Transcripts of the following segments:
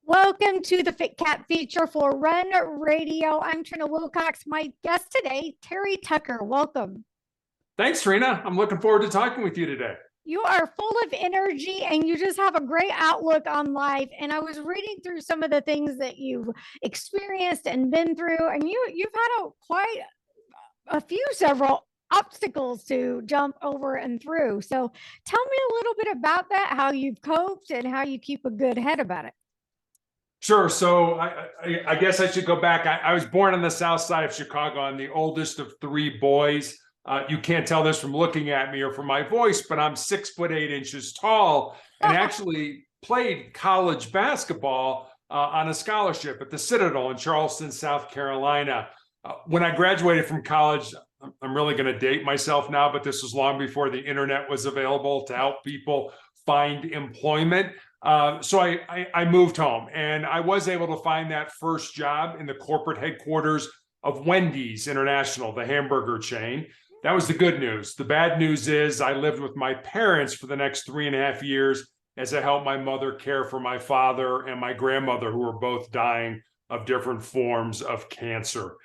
Welcome to the FITCAT feature for Run Radio. I'm Trina Wilcox. My guest today, Terry Tucker. Welcome. Thanks, Trina. I'm looking forward to talking with you today. You are full of energy and you just have a great outlook on life. And I was reading through some of the things that you've experienced and been through, and you've had quite a few several obstacles to jump over and through. So tell me a little bit about that, how you've coped and how you keep a good head about it. Sure. So I guess I should go back. I was born on the south side of Chicago. I'm the oldest of three boys. You can't tell this from looking at me or from my voice, but I'm 6'8" tall and actually played college basketball on a scholarship at the Citadel in Charleston, South Carolina. When I graduated from college, I'm really going to date myself now, but this was long before the internet was available to help people find employment. So I moved home and I was able to find that first job in the corporate headquarters of Wendy's International, the hamburger chain. That was the good news. The bad news is I lived with my parents for the next 3.5 years as I helped my mother care for my father and my grandmother, who were both dying of different forms of cancer.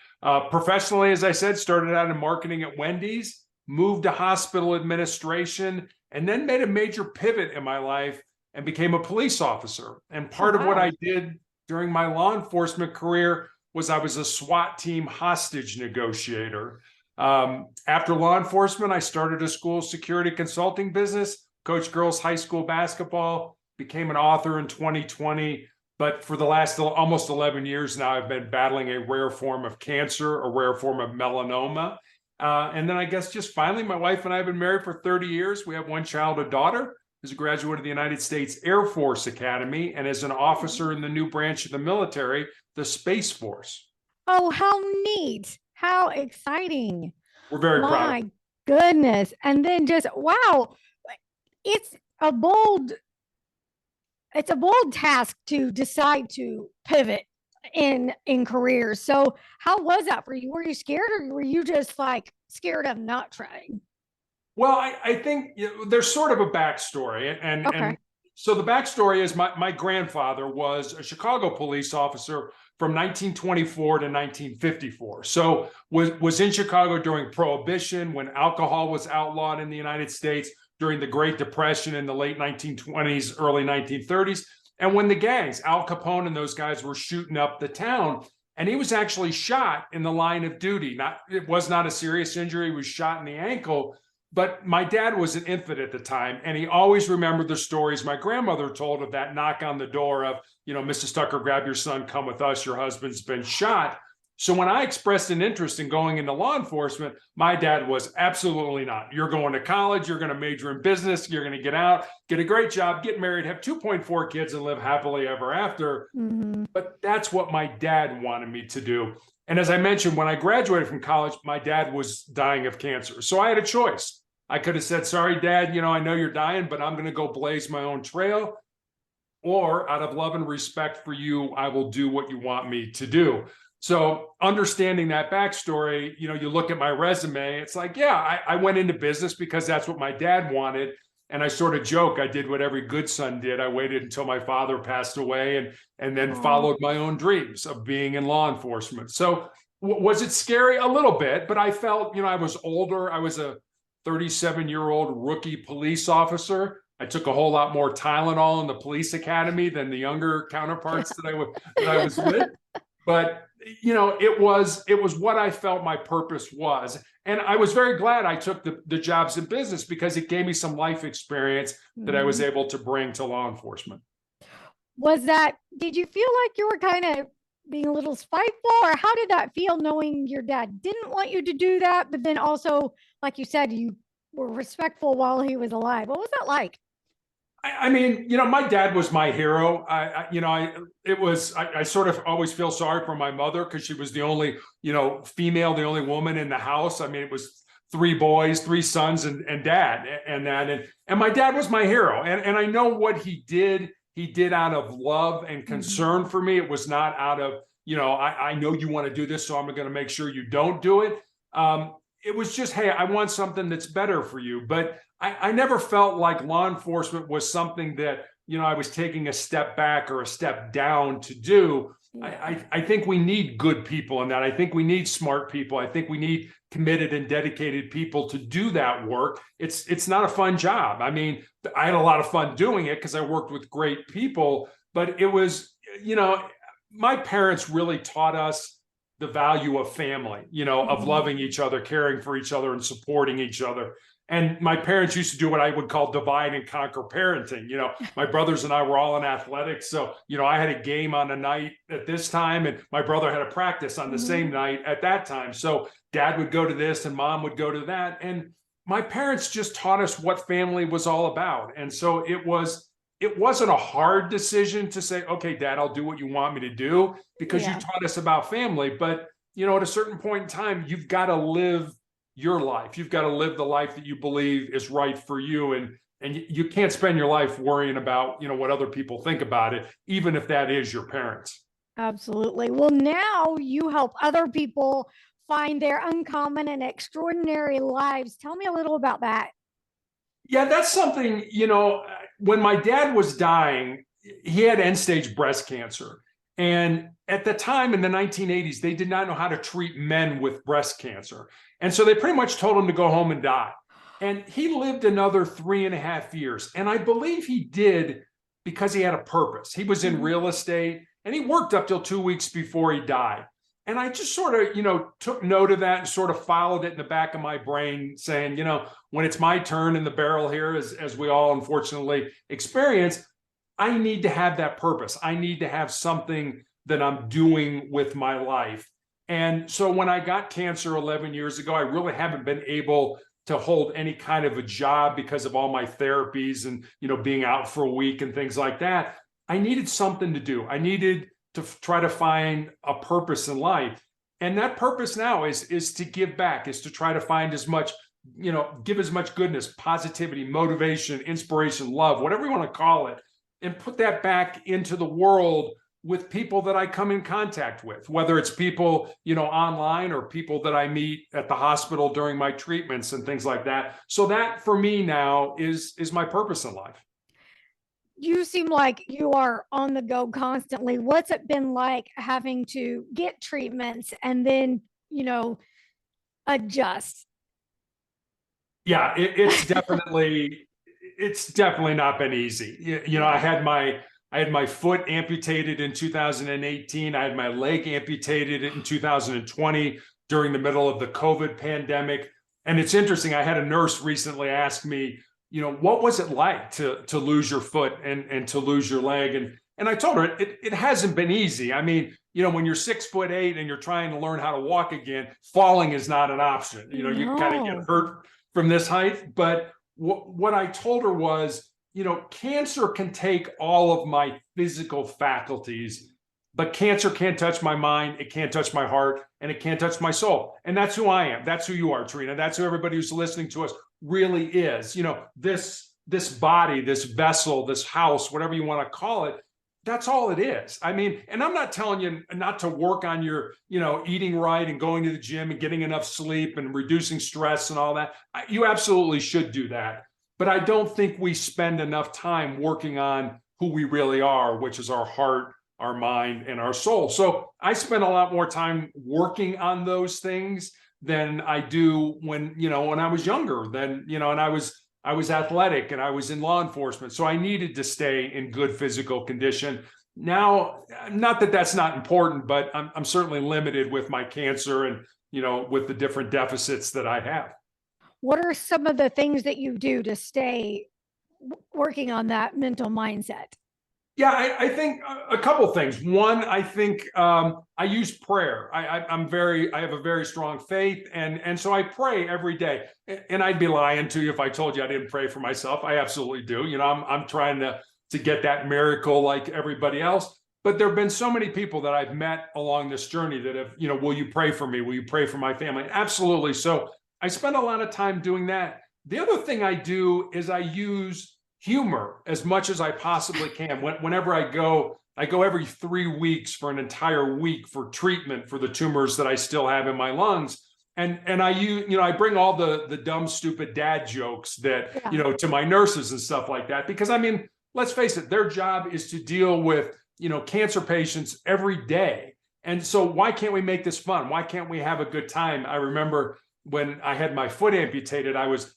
Professionally, as I said, started out in marketing at Wendy's, moved to hospital administration, and then made a major pivot in my life and became a police officer. And part of what I did during my law enforcement career was I was a SWAT team hostage negotiator. After law enforcement, I started a school security consulting business, coached girls high school basketball, became an author in 2020. But for the last almost 11 years now, I've been battling a rare form of cancer, a rare form of melanoma. And then I guess just finally, my wife and I have been married for 30 years. We have one child, a daughter, who's a graduate of the United States Air Force Academy and is an officer in the new branch of the military, the Space Force. Oh, how neat. How exciting. We're very proud. My goodness. And then just, wow, it's a bold task to decide to pivot in careers. So how was that for you? Were you scared, or were you just like scared of not trying? Well, I think there's sort of a backstory. And so the backstory is my grandfather was a Chicago police officer from 1924 to 1954. So was in Chicago during Prohibition, when alcohol was outlawed in the United States, during the Great Depression in the late 1920s, early 1930s, and when the gangs, Al Capone and those guys, were shooting up the town. And he was actually shot in the line of duty. It was not a serious injury. He was shot in the ankle. But my dad was an infant at the time, and he always remembered the stories my grandmother told of that knock on the door of, Mrs. Tucker, grab your son, come with us, your husband's been shot. So when I expressed an interest in going into law enforcement, my dad was absolutely not. You're going to college, you're going to major in business, you're going to get out, get a great job, get married, have 2.4 kids, and live happily ever after. Mm-hmm. But that's what my dad wanted me to do. And as I mentioned, when I graduated from college, my dad was dying of cancer. So I had a choice. I could have said, sorry, Dad, I know you're dying, but I'm going to go blaze my own trail. Or out of love and respect for you, I will do what you want me to do. So understanding that backstory, you look at my resume, it's like, yeah, I went into business because that's what my dad wanted. And I sort of joke, I did what every good son did. I waited until my father passed away and then followed my own dreams of being in law enforcement. So was it scary? A little bit, but I felt, I was older. I was a 37-year-old rookie police officer. I took a whole lot more Tylenol in the police academy than the younger counterparts that I was with. But it was what I felt my purpose was, and I was very glad I took the jobs in business because it gave me some life experience that I was able to bring to law enforcement. Did you feel like you were kind of being a little spiteful, or how did that feel, knowing your dad didn't want you to do that, but then also, like you said, you were respectful while he was alive? What was that like? I mean, my dad was my hero. I sort of always feel sorry for my mother because she was the only, female, the only woman in the house. I mean, it was 3 boys, 3 sons, and dad, and my dad was my hero. And I know what he did out of love and concern for me. It was not out of, I know you want to do this, so I'm going to make sure you don't do it. It was just, hey, I want something that's better for you. But I never felt like law enforcement was something that I was taking a step back or a step down to do. I think we need good people in that. I think we need smart people. I think we need committed and dedicated people to do that work. It's not a fun job. I mean, I had a lot of fun doing it because I worked with great people, but it was, my parents really taught us the value of family, of loving each other, caring for each other, and supporting each other. And my parents used to do what I would call divide and conquer parenting. My brothers and I were all in athletics. So, I had a game on a night at this time, and my brother had a practice on the same night at that time. So dad would go to this and mom would go to that. And my parents just taught us what family was all about. And so it wasn't a hard decision to say, okay, dad, I'll do what you want me to do, because you taught us about family. But, at a certain point in time, you've got to live your life. You've got to live the life that you believe is right for you. And you can't spend your life worrying about, what other people think about it, even if that is your parents. Absolutely. Well, now you help other people find their uncommon and extraordinary lives. Tell me a little about that. Yeah, that's something, when my dad was dying, he had end-stage breast cancer. And at the time in the 1980s, they did not know how to treat men with breast cancer. And so they pretty much told him to go home and die. And he lived another 3.5 years. And I believe he did because he had a purpose. He was in real estate and he worked up till 2 weeks before he died. And I just sort of, took note of that and sort of followed it in the back of my brain, saying, when it's my turn in the barrel here, as we all unfortunately experience, I need to have that purpose. I need to have something that I'm doing with my life. And so when I got cancer 11 years ago, I really haven't been able to hold any kind of a job because of all my therapies and, being out for a week and things like that. I needed something to do. I needed to try to find a purpose in life. And that purpose now is to give back, is to try to find as much, give as much goodness, positivity, motivation, inspiration, love, whatever you want to call it, and put that back into the world with people that I come in contact with, whether it's people, online or people that I meet at the hospital during my treatments and things like that. So that for me now is my purpose in life. You seem like you are on the go constantly. What's it been like having to get treatments and then, adjust? Yeah, it's definitely not been easy. I had my foot amputated in 2018. I had my leg amputated in 2020 during the middle of the COVID pandemic. And it's interesting. I had a nurse recently ask me, what was it like to lose your foot and to lose your leg? And I told her it hasn't been easy. I mean, when you're 6'8" and you're trying to learn how to walk again, falling is not an option. You kind of get hurt from this height. But what I told her was, cancer can take all of my physical faculties, but cancer can't touch my mind, it can't touch my heart, and it can't touch my soul. And that's who I am. That's who you are, Trina. That's who everybody who's listening to us really is. This body, this vessel, this house, whatever you want to call it, that's all it is. I mean, and I'm not telling you not to work on your, eating right and going to the gym and getting enough sleep and reducing stress and all that. You absolutely should do that. But I don't think we spend enough time working on who we really are, which is our heart, our mind, and our soul. So I spend a lot more time working on those things than I do when I was younger, and I was athletic and I was in law enforcement. So I needed to stay in good physical condition. Now, not that that's not important, but I'm certainly limited with my cancer and, with the different deficits that I have. What are some of the things that you do to stay working on that mental mindset? Yeah, I think a couple of things. One, I think I use prayer. I have a very strong faith, and so I pray every day. And I'd be lying to you if I told you I didn't pray for myself. I absolutely do. I'm trying to get that miracle like everybody else. But there have been so many people that I've met along this journey that have, will you pray for me? Will you pray for my family? Absolutely. So I spend a lot of time doing that. The other thing I do is I use humor as much as I possibly can. Whenever I go every 3 weeks for an entire week for treatment for the tumors that I still have in my lungs. And I use, I bring all the dumb, stupid dad jokes that, to my nurses and stuff like that, because I mean, let's face it, their job is to deal with, cancer patients every day. And so why can't we make this fun? Why can't we have a good time? I remember when I had my foot amputated, I was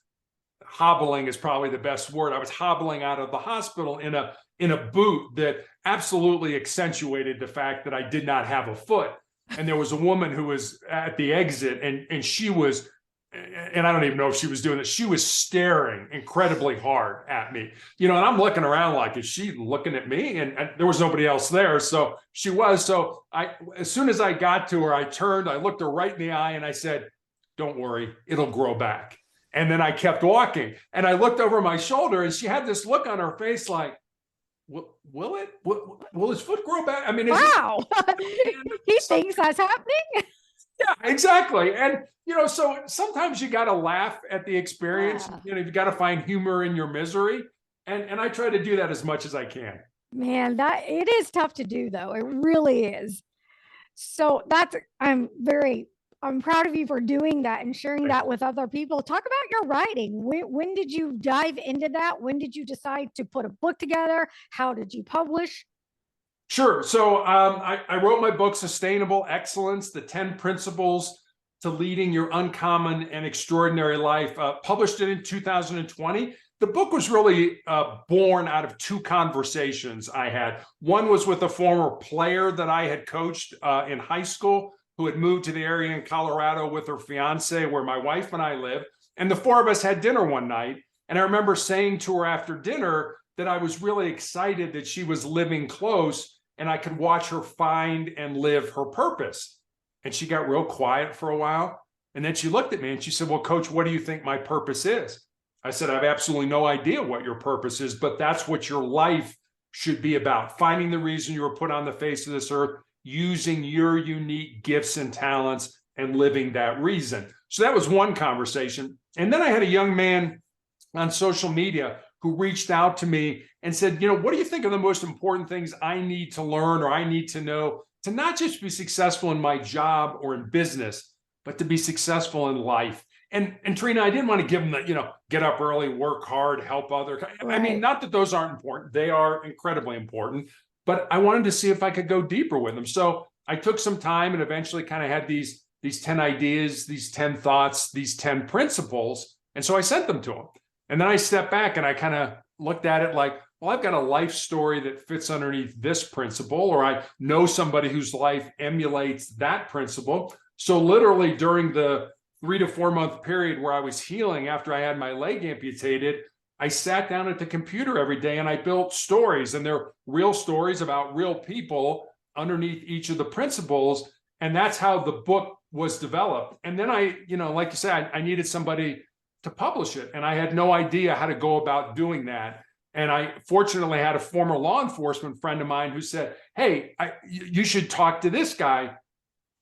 hobbling is probably the best word. I was hobbling out of the hospital in a boot that absolutely accentuated the fact that I did not have a foot. And there was a woman who was at the exit, and she was, and I don't even know if she was doing this, she was staring incredibly hard at me, and I'm looking around like, is she looking at me? And there was nobody else there. So she was. So as soon as I got to her, I turned, I looked her right in the eye, and I said, don't worry, it'll grow back. And then I kept walking, and I looked over my shoulder, and she had this look on her face like, will his foot grow back? I mean, wow. He thinks that's happening. Yeah, exactly. And, so sometimes you got to laugh at the experience. Yeah. You got to find humor in your misery. And I try to do that as much as I can. Man, that it is tough to do though. It really is. So I'm proud of you for doing that and sharing that with other people. Talk about your writing. When did you dive into that? When did you decide to put a book together? How did you publish? Sure. So I wrote my book, Sustainable Excellence, the 10 Principles to Leading Your Uncommon and Extraordinary Life, published it in 2020. The book was really born out of two conversations I had. One was with a former player that I had coached in high school, who had moved to the area in Colorado with her fiance, where my wife and I live. And the four of us had dinner one night. And I remember saying to her after dinner that I was really excited that she was living close and I could watch her find and live her purpose. And she got real quiet for a while. And then she looked at me and she said, well, Coach, what do you think my purpose is? I said, I have absolutely no idea what your purpose is, but that's what your life should be about. Finding the reason you were put on the face of this earth, using your unique gifts and talents and living that reason. So that was one conversation. And then I had a young man on social media who reached out to me and said, what do you think are the most important things I need to learn or I need to know to not just be successful in my job or in business, but to be successful in life? And Trina, I didn't want to give him the, get up early, work hard, help others. Right. I mean, not that those aren't important. They are incredibly important. But I wanted to see if I could go deeper with them. So I took some time and eventually kind of had these 10 ideas, these 10 thoughts, these 10 principles. And so I sent them to him. And then I stepped back and I kind of looked at it like, well, I've got a life story that fits underneath this principle, or I know somebody whose life emulates that principle. So literally during the 3 to 4 month period where I was healing after I had my leg amputated, I sat down at the computer every day and I built stories, and they're real stories about real people underneath each of the principles. And that's how the book was developed. And then I, like you said, I needed somebody to publish it. And I had no idea how to go about doing that. And I fortunately had a former law enforcement friend of mine who said, hey, you should talk to this guy.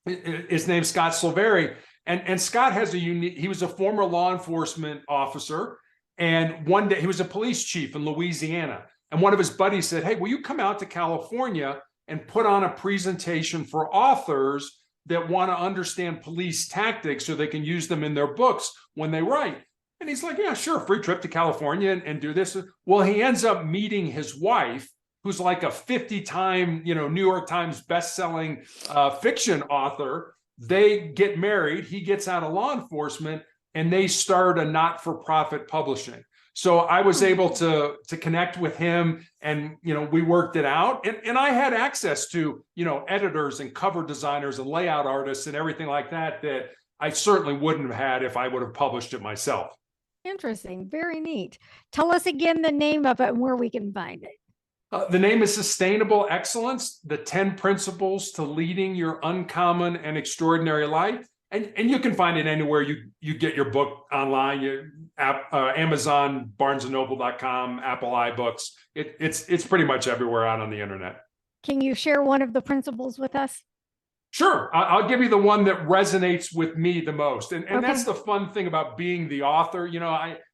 His name's Scott Silveri. And Scott has he was a former law enforcement officer. And one day he was a police chief in Louisiana. And one of his buddies said, hey, will you come out to California and put on a presentation for authors that want to understand police tactics so they can use them in their books when they write? And he's like, yeah, sure, free trip to California and do this. Well, he ends up meeting his wife, who's like a 50-time, New York Times bestselling fiction author. They get married. He gets out of law enforcement, and they start a not-for-profit publishing. So I was able to connect with him, and we worked it out. And I had access to editors and cover designers and layout artists and everything like that I certainly wouldn't have had if I would have published it myself. Interesting, very neat. Tell us again the name of it and where we can find it. The name is Sustainable Excellence: the 10 Principles to Leading Your Uncommon and Extraordinary Life. And you can find it anywhere you get your book online, Amazon, BarnesandNoble.com, Apple iBooks. It's pretty much everywhere out on the internet. Can you share one of the principles with us? Sure. I'll give you the one that resonates with me the most. And okay. That's the fun thing about being the author.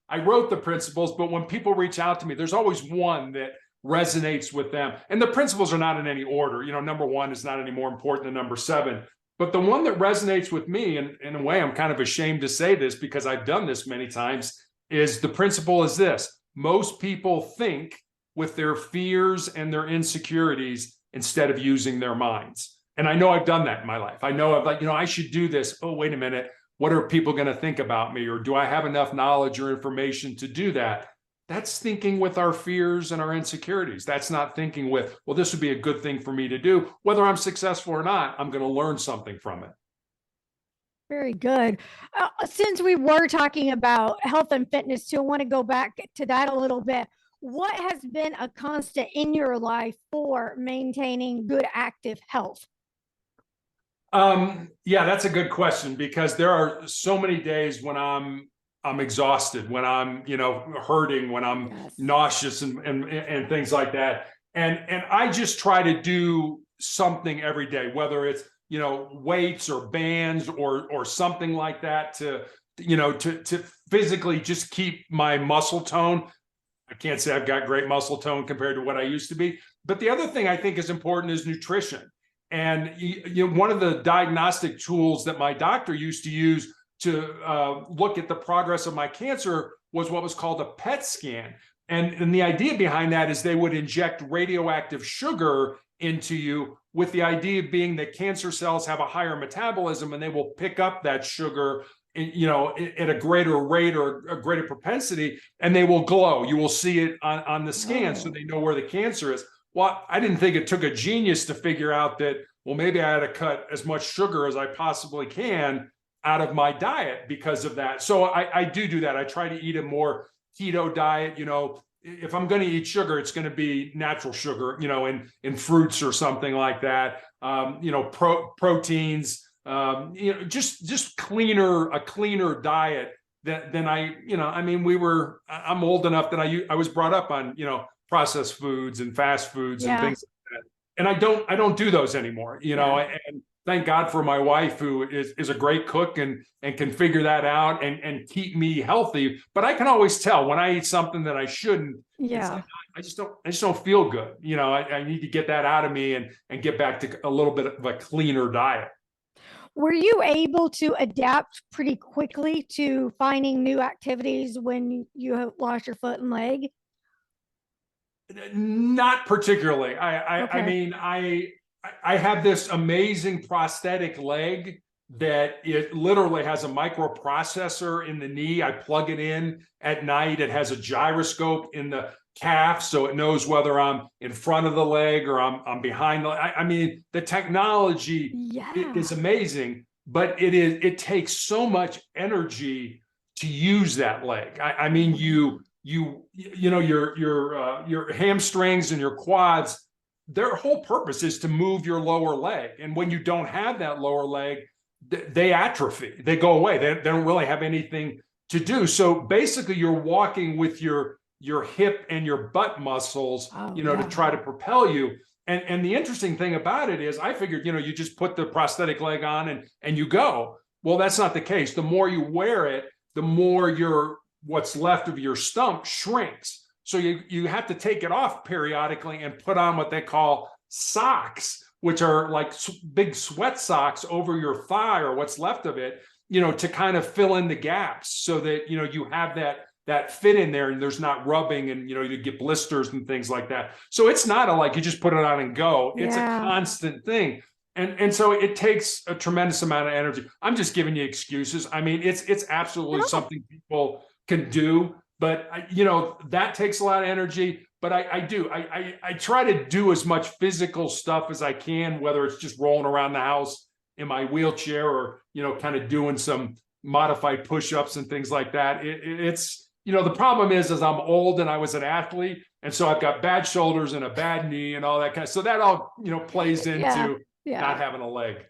I wrote the principles, but when people reach out to me, there's always one that resonates with them. And the principles are not in any order. Number 1 is not any more important than number 7. But the one that resonates with me, and in a way, I'm kind of ashamed to say this because I've done this many times, is the principle is this: most people think with their fears and their insecurities instead of using their minds. And I know I've done that in my life. I know I've like, I should do this. Oh, wait a minute. What are people going to think about me? Or do I have enough knowledge or information to do that? That's thinking with our fears and our insecurities. That's not thinking with, well, this would be a good thing for me to do. Whether I'm successful or not, I'm going to learn something from it. Very good. Since we were talking about health and fitness too, I want to go back to that a little bit. What has been a constant in your life for maintaining good active health? Yeah, that's a good question, because there are so many days when I'm exhausted, when I'm, hurting, when I'm nauseous and things like that. And I just try to do something every day, whether it's, weights or bands or something like that to physically just keep my muscle tone. I can't say I've got great muscle tone compared to what I used to be. But the other thing I think is important is nutrition. And one of the diagnostic tools that my doctor used to use to look at the progress of my cancer was what was called a PET scan. And the idea behind that is they would inject radioactive sugar into you, with the idea being that cancer cells have a higher metabolism and they will pick up that sugar at a greater rate or a greater propensity, and they will glow. You will see it on the scan, so they know where the cancer is. Well, I didn't think it took a genius to figure out that, well, maybe I had to cut as much sugar as I possibly can out of my diet because of that. So I do that. I try to eat a more keto diet. If I'm going to eat sugar, it's going to be natural sugar, in fruits or something like that. Proteins, just a cleaner diet than I'm old enough that I was brought up on, processed foods and fast foods and things like that. And I don't do those anymore, and thank God for my wife, who is a great cook and can figure that out and keep me healthy. But I can always tell when I eat something that I shouldn't. Yeah. I just don't feel good. I need to get that out of me and get back to a little bit of a cleaner diet. Were you able to adapt pretty quickly to finding new activities when you lost your foot and leg? Not particularly. I Okay. mean, I have this amazing prosthetic leg that it literally has a microprocessor in the knee. I plug it in at night. It has a gyroscope in the calf, so it knows whether I'm in front of the leg or I'm behind the leg. I mean, the technology is amazing, but it takes so much energy to use that leg. I mean, your hamstrings and your quads, their whole purpose is to move your lower leg. And when you don't have that lower leg, they atrophy, they go away. They don't really have anything to do. So basically you're walking with your hip and your butt muscles, to try to propel you. And the interesting thing about it is I figured, you just put the prosthetic leg on and you go. Well, that's not the case. The more you wear it, the more what's left of your stump shrinks. So you have to take it off periodically and put on what they call socks, which are like big sweat socks over your thigh or what's left of it, to kind of fill in the gaps so that, you have that fit in there and there's not rubbing and, you get blisters and things like that. So it's not like you just put it on and go. It's a constant thing. And so it takes a tremendous amount of energy. I'm just giving you excuses. I mean, it's absolutely something people can do, but that takes a lot of energy. But I try to do as much physical stuff as I can, whether it's just rolling around the house in my wheelchair or, kind of doing some modified push-ups and things like that. It's the problem is I'm old and I was an athlete. And so I've got bad shoulders and a bad knee and all that kind of, so that all, plays into not having a leg.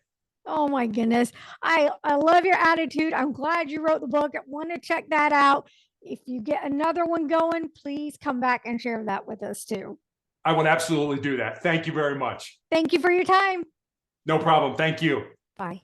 Oh my goodness. I love your attitude. I'm glad you wrote the book. I want to check that out. If you get another one going, please come back and share that with us too. I would absolutely do that. Thank you very much. Thank you for your time. No problem. Thank you. Bye.